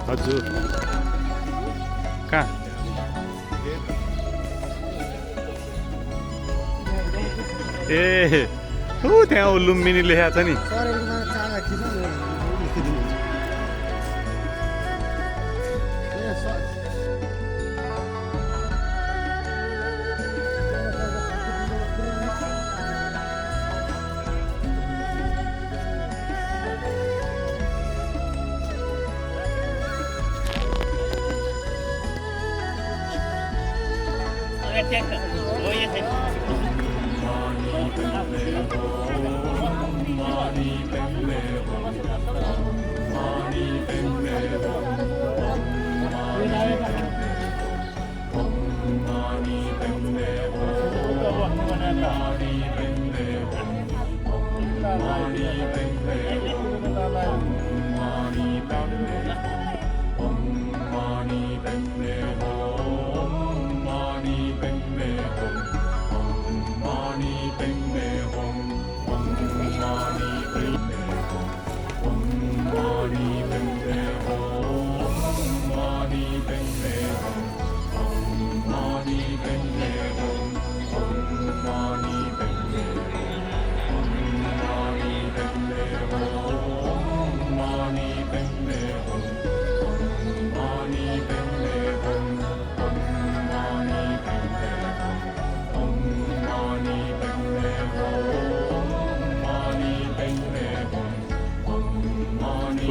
हजुर कहाँ ए त्यहाँ लुम्बिनी लेखेको छ नि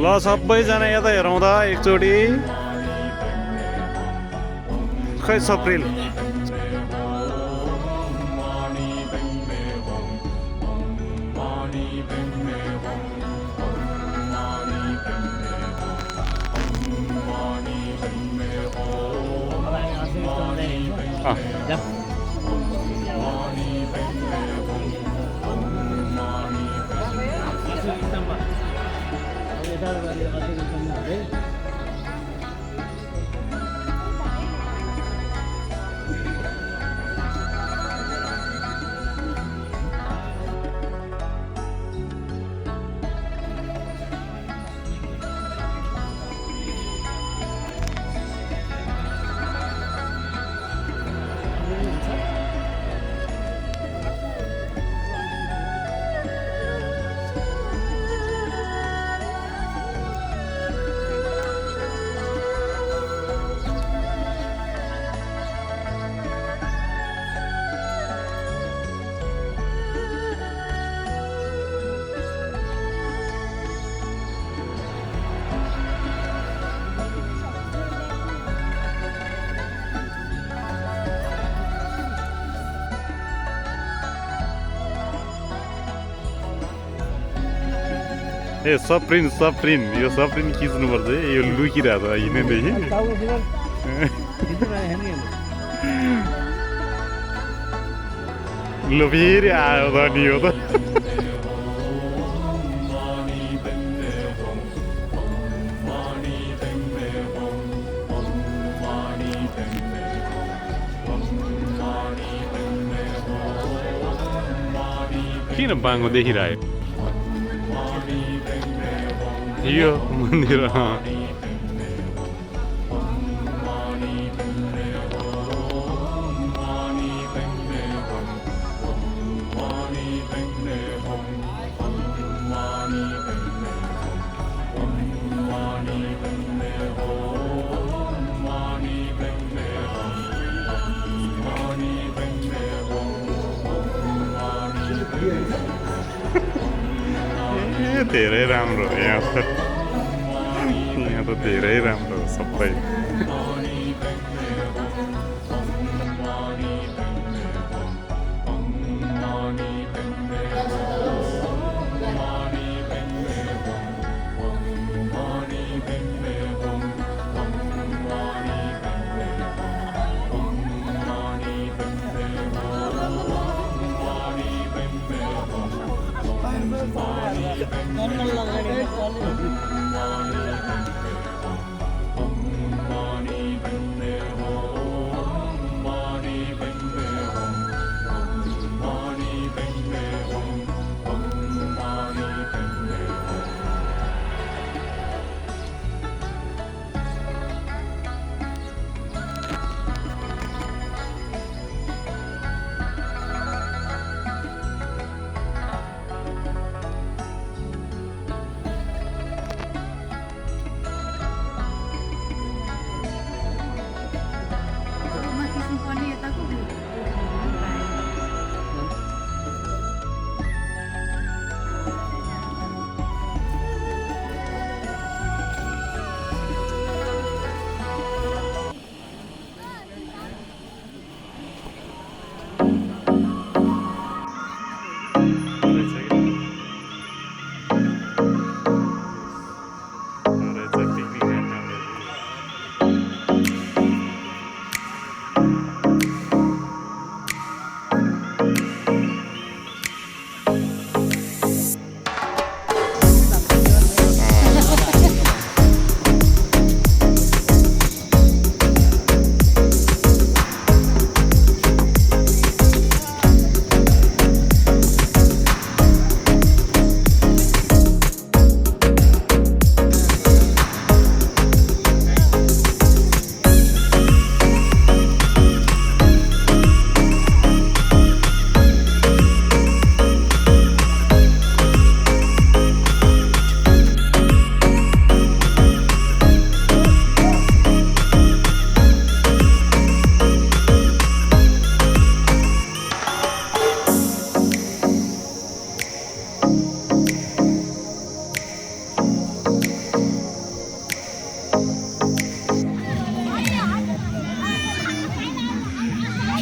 ल सबैजना यता हेरौँ त एकचोटि खै सप्रिल ए सप्रिन यो सप्रिन खिच्नुपर्छ है यो लुकिरहेको छ हिँड्नेदेखि ल फेरि आयो त नि यो त किन बाङ्गो देखिरह्यो यो मन्दिर धेरै राम्रो यहाँ त धेरै राम्रो सबै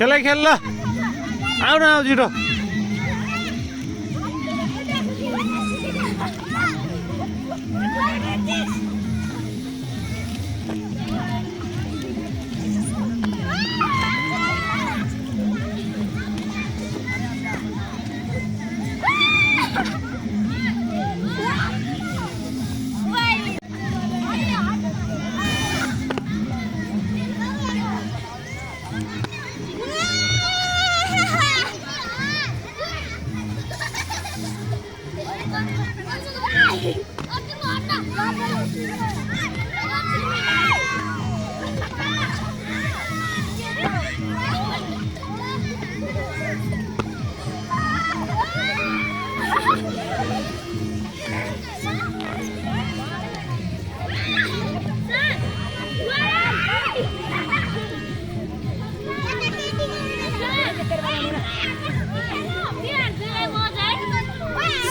खेलाइ खेल ल आऊ न आऊ छिटो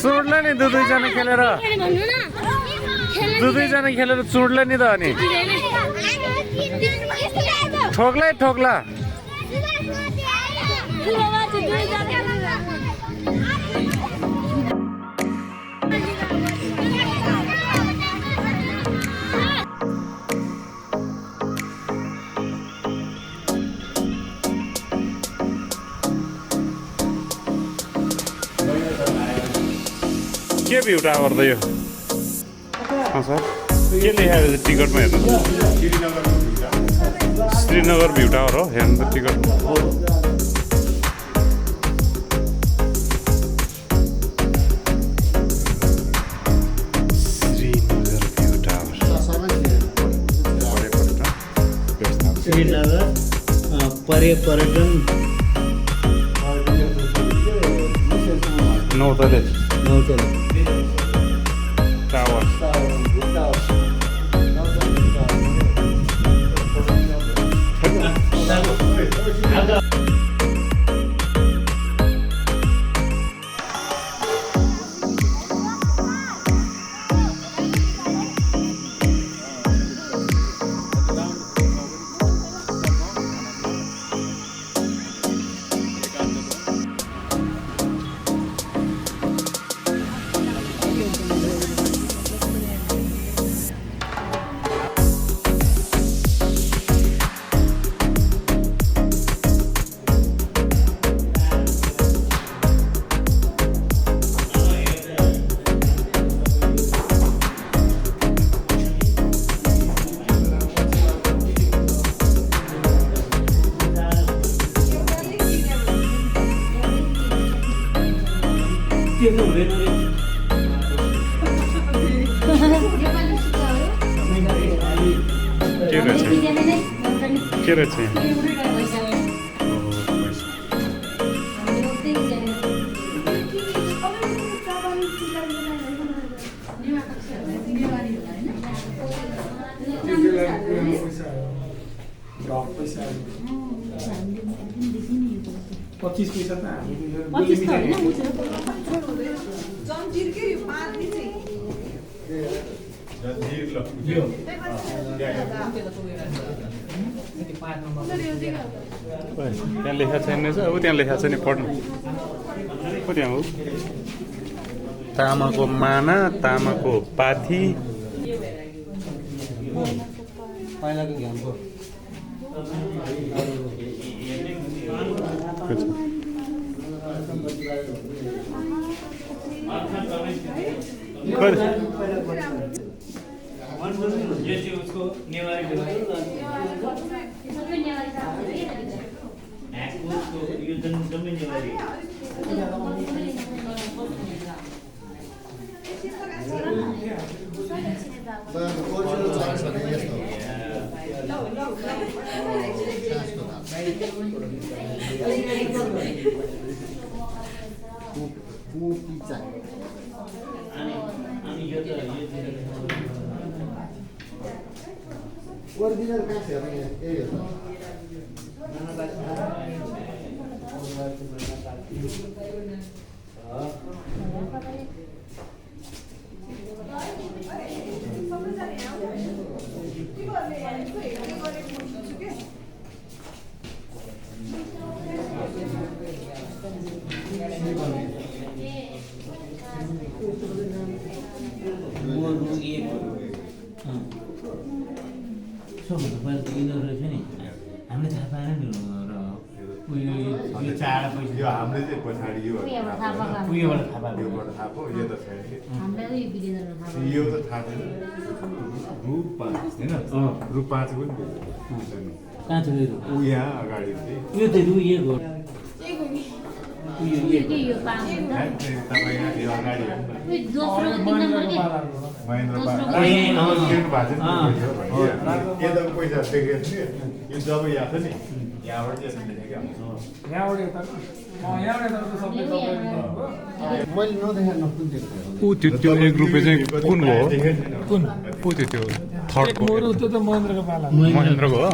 चुड्ला नि दुईजना खेलेर दुईजना खेलेर चुड्ला नि त अनि ठोक्ला ठोक्ला के भ्यू टावर त यो सर के लेखाएको छ टिकटमा हेर्नु श्रीनगर भ्यू टावर हो हेर्नु त टिकट श्रीनगर पर्यटन नौतले टावर के रहेछ पच्चीस पैसा त त्यहाँ लेखा छैन रहेछ अब त्यहाँ लेखा छ नि पढ्नु को त्यहाँ हो तामाको माना तामाको पाथी पहिलाको घ्यामको ओरिजिनल कहाँ छ यही हो हामीले थाहा पाएन नि र उयो चाड पैसा यो हामीले चाहिँ पछाडि यो उयोबाट थाहा पायो योबाट थाहा पायो यो त छैन यो त थाहा छैन रु 5 हैन रु 5 पनि कहाँ छ ऊ यहाँ अगाडि यो त रु एक हो तपाईँ यहाँ यो अगाडि महेन्द्र यताको पैसा देखेको थिएँ यो जब यहाँ छ नि यहाँबाट चाहिँ देखेको मैले नदेखेर नकुन्थेँ ऊ त्यो 1 रुपैयाँ चाहिँ कुन हो कुन ऊ त्यो थर्डको त्यो त महेन्द्रको पाला महेन्द्रको हो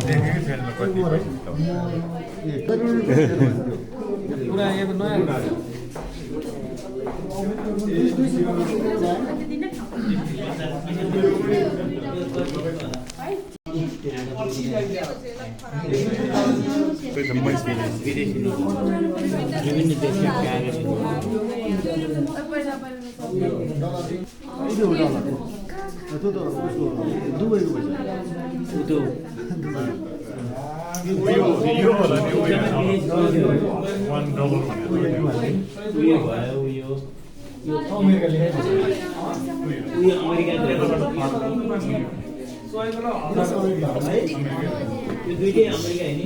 पुरा यो नयाँ विभिन्न देशका कागज यो होला नि उयो 1 डलर उयो भयो उयो अमेरिका लेखेको उयो अमेरिकाको यो दुईटै अमेरिका होइन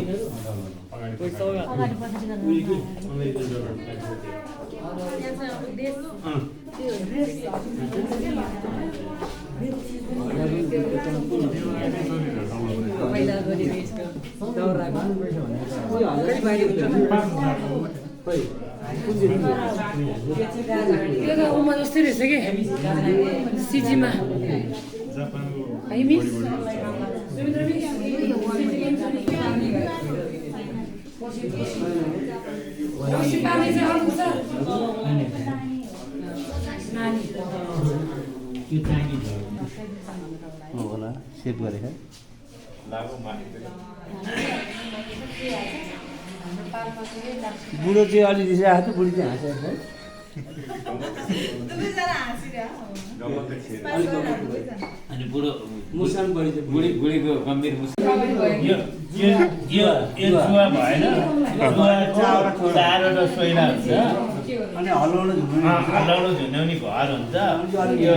यो त उमा जस्तै रहेछ कि सिजीमा है मिस होला सेभ गरेको बुढो चाहिँ अलि रिसाएको थियो बुढी चाहिँ हाँसेको अनि बुढो मुस्कान बढी चाहिँ बुढीको गम्भीर मुस्कान यो जुवा भएन चारवटा सोइला हुन्छ अनि हल्लाउनु झुन्याउने घर हुन्छ यो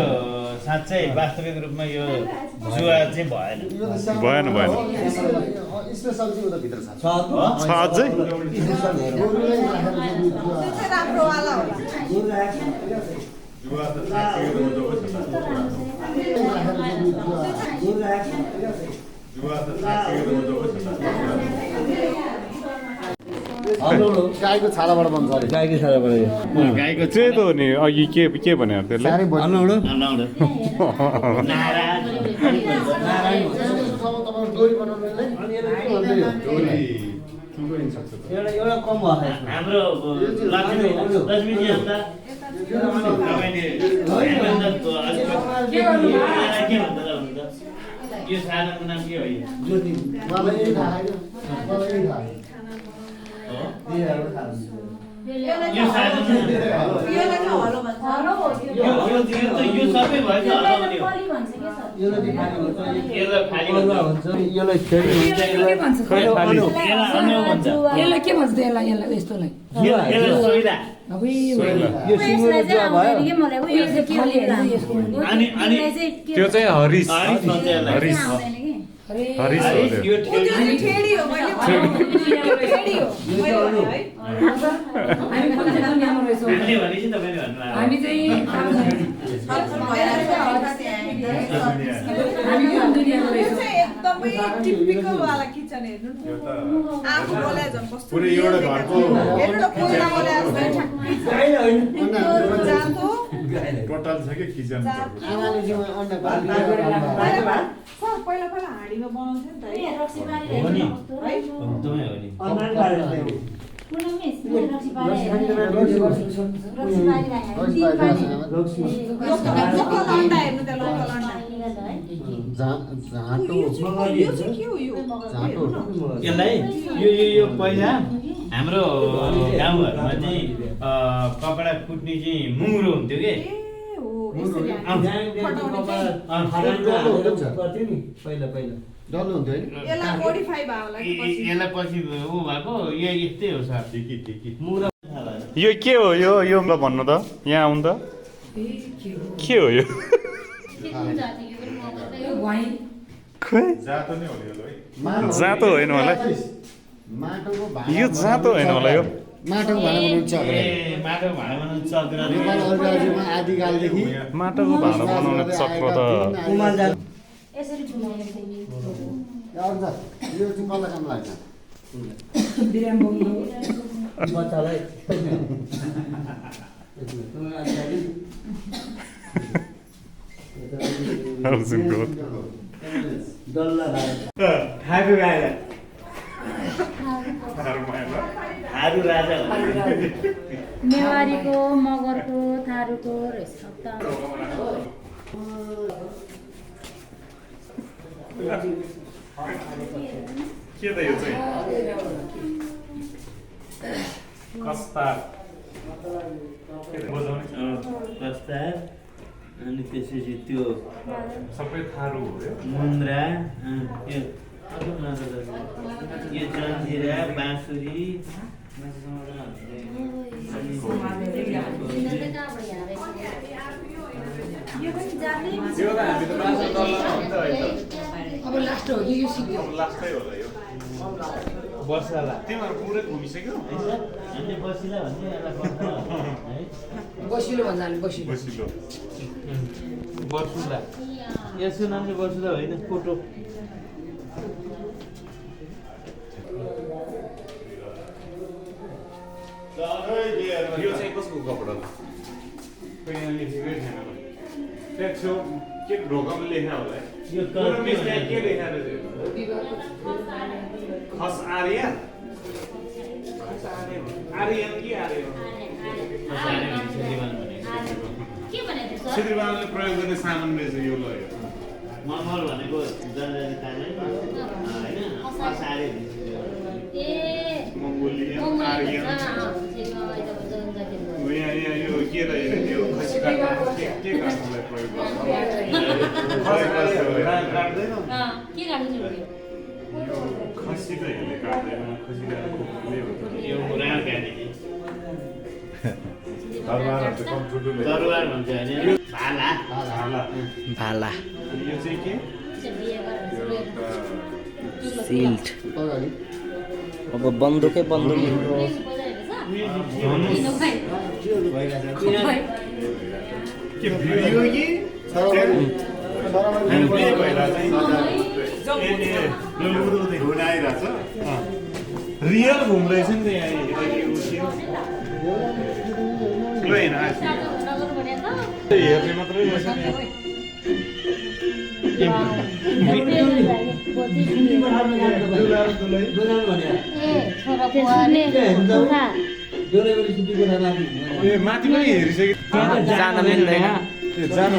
साँच्चै वास्तविक रूपमा यो जुवा चाहिँ भएन छ अझै गाईको छालाबाट बन्छ अरे गाईको छालाबाट गाईको चाहिँ त हो नि अघि के भने त्यसलाई एउटा कम हाम्रो लक्ष्मीजी हुँदा यो साधनको नाम के हो यो सबै भन्छ यसलाई के भन्छ यसलाई यस्तोलाई त्यो चाहिँ हरिस हामी चाहिँ एकदमै टिपिकल वाला किचन हेर्नु आफू बोले झन् कस्तो पुरै एउटा घरको हेर्नु कोइला बोले जस्तो जातो टोटल छ के किचन पहिला हाँडीमा बनाउँथ्यो नि यसलाई यो पहिला हाम्रो गाउँघरमा चाहिँ कपडा फुट्ने चाहिँ मुङ्रो हुन्थ्यो कि यसलाई पछि ऊ भएको यस्तै हो सर यो के हो यो भन्नु त यहाँ आउनु त के हो यो जातो नै हो यो है जातो होइन होला यो जातो होइन होला यो माटोको भाँडा बनाउनु छ माटोको भाँडा बनाउनु चक्र आदिकालदेखि माटोको भाँडा बनाउने चक्र त यो चाहिँ कसलाई काम लाग्छ बच्चालाई डल्ला ठाडु राजा नेवारीको मगरको थारूको रहेछ के त यो चाहिँ कस्तार अनि त्यसपछि त्यो सबै थारू हो मुन्द्रा यो जन्जिरा बाँसुरी अब लास्ट हो कि यो सिक्यो लास्टै होला यो वर्षाला तिमीहरू पुरै घुमिसक्यो हामीले बसिला भन्ने बसिलो भन्छ हामी बसिलो बसिलो वर्षुला यसको नाम चाहिँ वर्षुला होइन कोटो यो चाहिँ कसको कपडा हो? खोइ यहाँ लेखेकै छैन होला। त्यहाँ छेउ के ढोकामा लेखा होला है? यो पुरो मिसले के लेखा रहेछ? खस आर्य? खस आर्य हो। आर्यन कि आर्य हो? के भनेको छ श्रीबाबुले प्रयोग गर्ने सामान रहेछ यो ल यो। मलमल भनेको जनजाति तानै होइन असारे ए मङ्गोलियन आर्यन। यहाँ यो के रहेछ यो खसी काट्नु के काट्नुलाई प्रयोग गर्छ? काट्दैन के गाड्नु यो खसी त हेर्ने काट्दैन खसी काट्नु यो राँड काटेको दरबारहरू चाहिँ कम ठुल्ठुलो दरबार भन्छ होइन भाला भाला यो चाहिँ के? सिल्ट अब बन्दुकै बन्दुक के भिडियो कि? घुन आइरहेछ रियल घुम रहेछ नि त यहाँ ल हेर्न हेर्ने मात्रै रहेछ ए माथि पनि हेरिसक्यो जान मिल्दैन जानु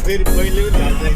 फेरि पहिले पनि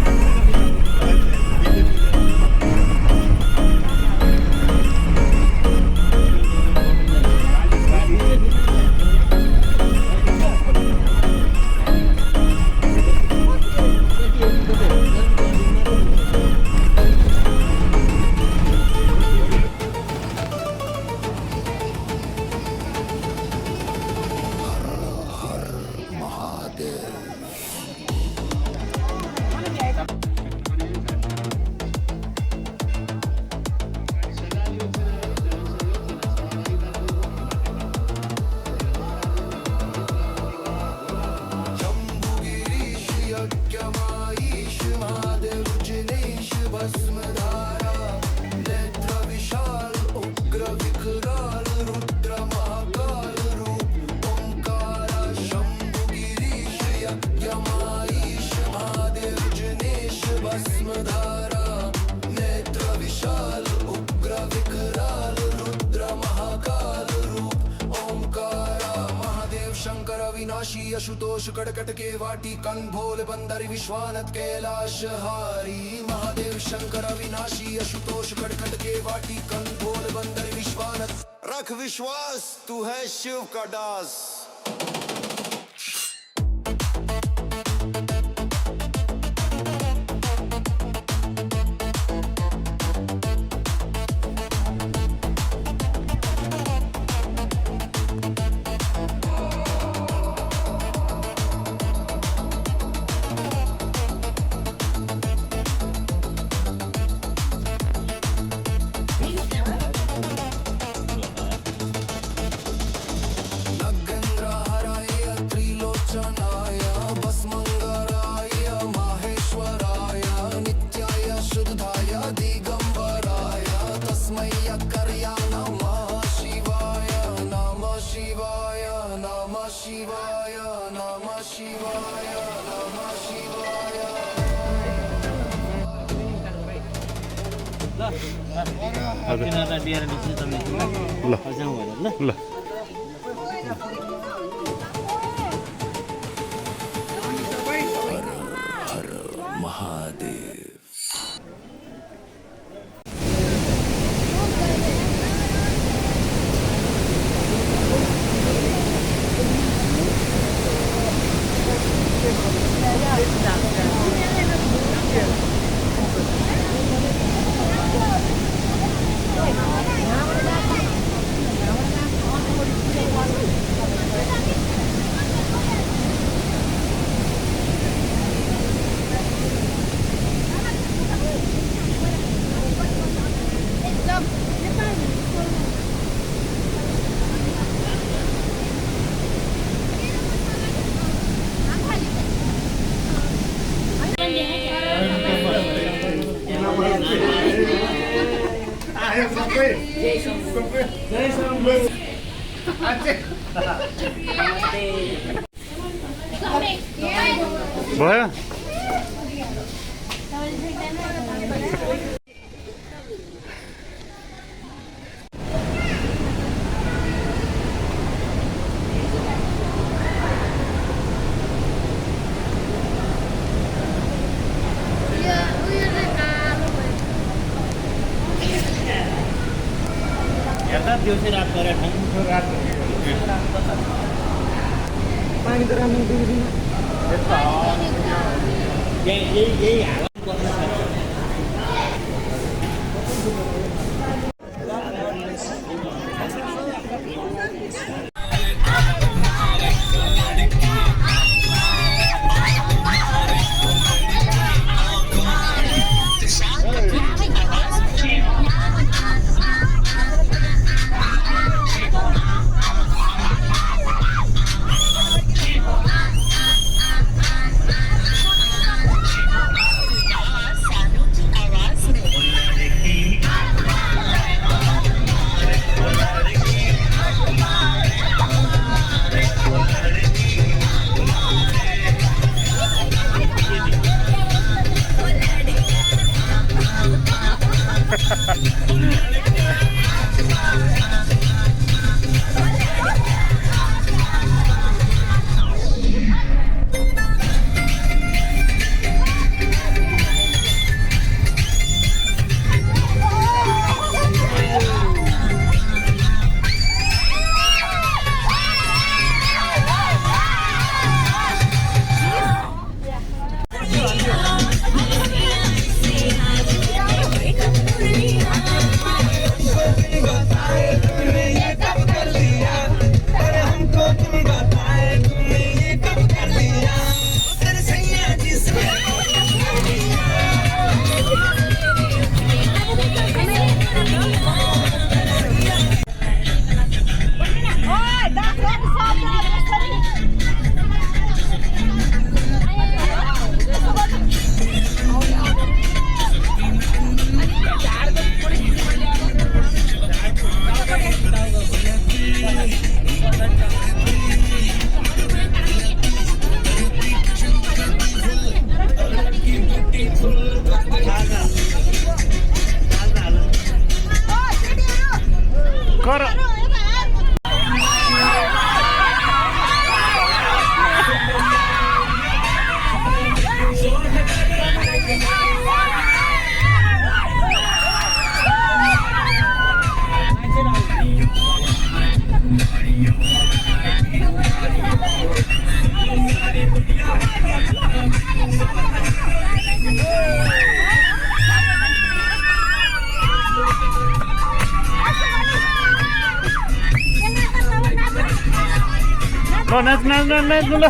अविनाशी अशुतोष कड़कट के वाटी कन भोल बंदर विश्वानत कैलाश हारी महादेव शंकर अविनाशी अशुतोष कड़कट के वाटी कन भोल बंदर विश्वानत रख विश्वास तू है शिव का दास। शिवाय नमः शिवाय नमः शिवाय नमः शिवाय तिनीहरूलाई लिएर निस्किन्छ ल जाउँ भनेर ल ल महादेव भयो हेर्दा दिउँसै रात गरेर पानी त राम्रो दिँदैन यही हालत बस्न सक्छ नाच नाच नाच नाच ल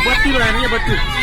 बत्ती बनाने बत्ती